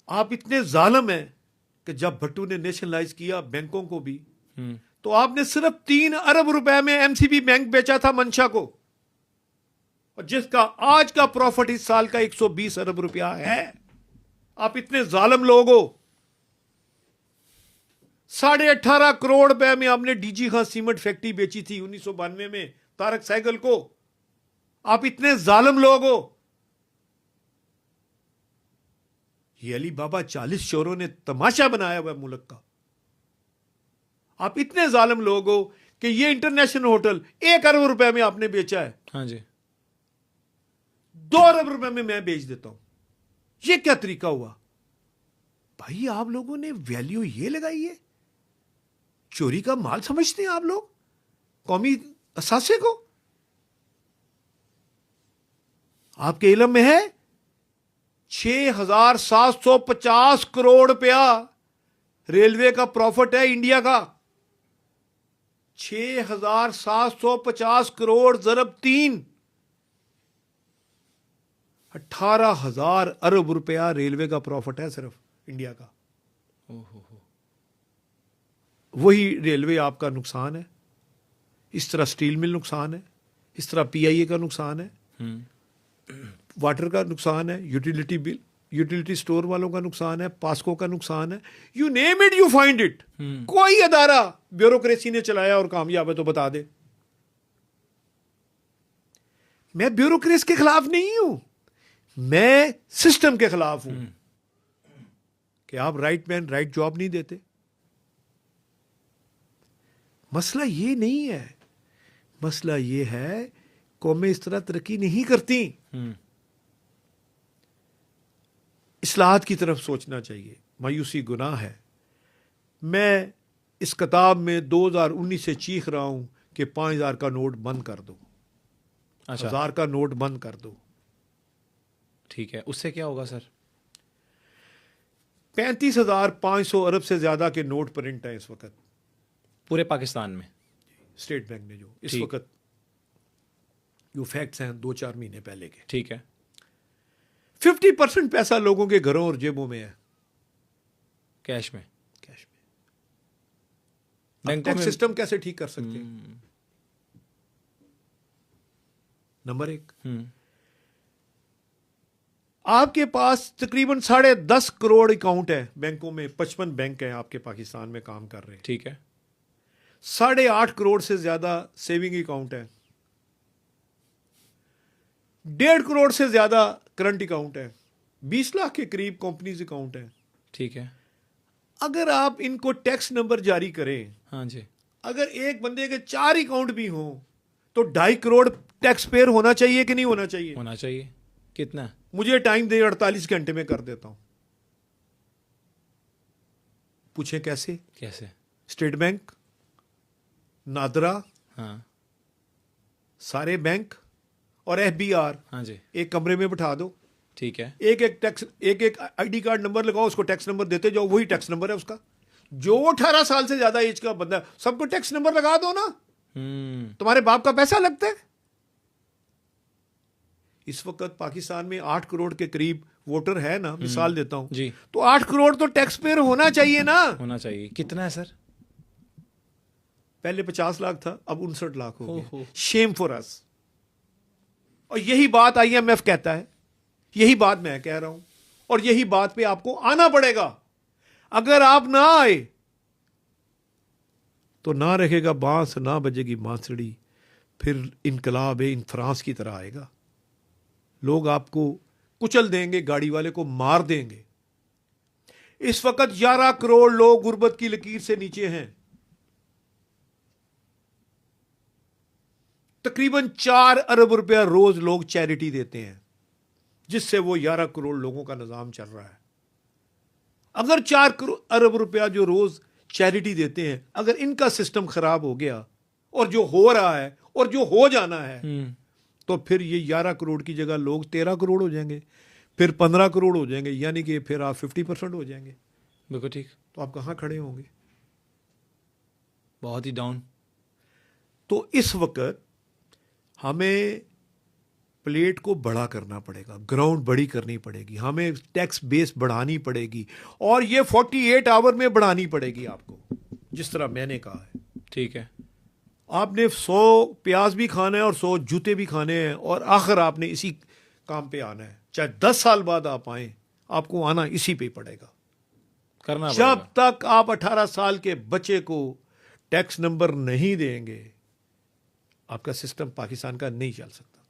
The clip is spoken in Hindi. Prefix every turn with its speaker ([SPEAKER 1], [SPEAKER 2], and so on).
[SPEAKER 1] आप इतने जालिम हैं कि जब भट्टू ने नेशनलाइज किया बैंकों को भी, तो आपने सिर्फ 3 अरब रुपए में एमसीबी बैंक बेचा था मंशा को, और जिसका आज का प्रॉफिट इस साल का 120 अरब रुपया है। आप इतने जालिम लोग हो। 18.5 करोड़ रुपए में आपने डीजी खां सीमेंट फैक्ट्री बेची थी 1992 में तारक सहगल को। आप इतने जालिम लोग हो। ये अली बाबा 40 चोरों ने तमाशा बनाया हुआ मुल्क का। आप इतने जालिम लोग हो कि ये इंटरनेशनल होटल 1 अरब रुपए में आपने बेचा है।
[SPEAKER 2] हाँ जी।
[SPEAKER 1] 2 अरब रुपए में मैं बेच देता हूं। ये क्या तरीका हुआ भाई? आप लोगों ने वैल्यू ये लगाई है, चोरी का माल समझते हैं आप लोग कौमी असासे को। आपके इल्म में है 6,750 करोड़ रुपया रेलवे का प्रॉफिट है इंडिया का। 6,750 करोड़ ज़रब 3, 18,000 अरब रुपया रेलवे का प्रॉफिट है सिर्फ इंडिया का। वही रेलवे आपका नुकसान है। इस तरह स्टील मिल नुकसान है, इस तरह पीआईए का नुकसान है, वाटर का नुकसान है, यूटिलिटी बिल, यूटिलिटी स्टोर वालों का नुकसान है, पास्को का नुकसान है। You name it you find it. कोई अदारा ब्यूरोक्रेसी ने चलाया और कामयाब है तो बता दे। मैं ब्यूरोक्रेसी के खिलाफ नहीं हूं, मैं सिस्टम के खिलाफ हूं कि आप राइट मैन राइट जॉब नहीं देते। मसला ये नहीं है, मसला ये है कौमें इस तरह तरक्की नहीं करती। इस्लाहात की तरफ सोचना चाहिए। मायूसी गुनाह है। मैं इस किताब में 2019 से चीख रहा हूं कि 5,000 का नोट बंद कर दो, 1,000 का नोट बंद कर दो।
[SPEAKER 2] ठीक है, उससे क्या होगा सर?
[SPEAKER 1] 35,500 अरब से ज्यादा के नोट प्रिंट हैं इस वक्त
[SPEAKER 2] पूरे पाकिस्तान में,
[SPEAKER 1] स्टेट बैंक ने जो इस वक्त, जो फैक्ट्स हैं 2-4 महीने पहले के।
[SPEAKER 2] ठीक है।
[SPEAKER 1] 50% पैसा लोगों के घरों और जेबों में है,
[SPEAKER 2] कैश में।
[SPEAKER 1] बैंक टैक्स सिस्टम कैसे ठीक कर सकते हैं? नंबर 1, आपके पास तकरीबन 10.5 करोड़ अकाउंट है बैंकों में। 55 बैंक हैं आपके पाकिस्तान में काम कर रहे हैं।
[SPEAKER 2] ठीक है।
[SPEAKER 1] 8.5 करोड़ से ज्यादा सेविंग अकाउंट है। 1.5 करोड़ से ज्यादा करंट अकाउंट है। 20 लाख के करीब कंपनीज अकाउंट है।
[SPEAKER 2] ठीक है।
[SPEAKER 1] अगर आप इनको टैक्स नंबर जारी करें,
[SPEAKER 2] हाँ जी,
[SPEAKER 1] अगर एक बंदे के 4 अकाउंट भी हों तो 2.5 करोड़ टैक्स पेयर होना चाहिए कि नहीं होना चाहिए?
[SPEAKER 2] होना चाहिए। कितना?
[SPEAKER 1] मुझे टाइम दे, 48 घंटे में कर देता हूं। पूछें कैसे?
[SPEAKER 2] कैसे?
[SPEAKER 1] स्टेट बैंक, नादरा,
[SPEAKER 2] हाँ,
[SPEAKER 1] सारे बैंक और एफबीआर,
[SPEAKER 2] हाँ जी,
[SPEAKER 1] एक कमरे में बिठा दो।
[SPEAKER 2] ठीक है।
[SPEAKER 1] एक एक आईडी कार्ड नंबर लगाओ, उसको टैक्स नंबर देते जाओ, वही टैक्स नंबर है उसका। जो 18 साल से ज्यादा एज का बंदा है सबको टैक्स नंबर लगा दो ना। तुम्हारे बाप का पैसा लगता है। इस वक्त पाकिस्तान में 8 करोड़ के करीब वोटर है ना, मिसाल देता हूं
[SPEAKER 2] जी,
[SPEAKER 1] तो 8 करोड़ तो टैक्स पेयर होना चाहिए ना।
[SPEAKER 2] होना चाहिए। कितना है सर?
[SPEAKER 1] पहले 50 लाख था, अब 59 लाख हो गया।
[SPEAKER 2] ओहो।
[SPEAKER 1] Shem for us. और यही बात आईएमएफ कहता है, यही बात मैं कह रहा हूं, और यही बात पे आपको आना पड़ेगा। अगर आप ना आए तो ना रहेगा बांस, ना बजेगी बांसुरी, फिर इनकलाब इन फ्रांस की तरह आएगा। लोग आपको कुचल देंगे, गाड़ी वाले को मार देंगे। इस वक्त 11 करोड़ लोग गुर्बत की लकीर से नीचे हैं। तकरीबन 4 अरब रुपया रोज लोग चैरिटी देते हैं, जिससे वो 11 करोड़ लोगों का निजाम चल रहा है। अगर 4 अरब रुपया जो रोज चैरिटी देते हैं, अगर इनका सिस्टम खराब हो गया, और जो हो रहा है और जो हो जाना है, तो फिर ये 11 करोड़ की जगह लोग 13 करोड़ हो जाएंगे, फिर 15 करोड़ हो जाएंगे, यानी कि फिर आप 50% हो जाएंगे।
[SPEAKER 2] बिल्कुल ठीक।
[SPEAKER 1] तो आप कहां खड़े होंगे?
[SPEAKER 2] बहुत ही डाउन।
[SPEAKER 1] तो इस वक्त हमें प्लेट को बड़ा करना पड़ेगा, ग्राउंड बड़ी करनी पड़ेगी, हमें टैक्स बेस बढ़ानी पड़ेगी, और ये 48 आवर में बढ़ानी पड़ेगी आपको, जिस तरह मैंने कहा है।
[SPEAKER 2] ठीक है।
[SPEAKER 1] आपने 100 प्याज भी खाना है और 100 जूते भी खाने हैं, और आखिर आपने इसी काम पे आना है। चाहे 10 साल बाद आप आए, आपको आना इसी पे पड़ेगा।
[SPEAKER 2] करना
[SPEAKER 1] जब
[SPEAKER 2] पड़ेगा।
[SPEAKER 1] तक आप 18 साल के बच्चे को टैक्स नंबर नहीं देंगे, आपका सिस्टम पाकिस्तान का नहीं चल सकता।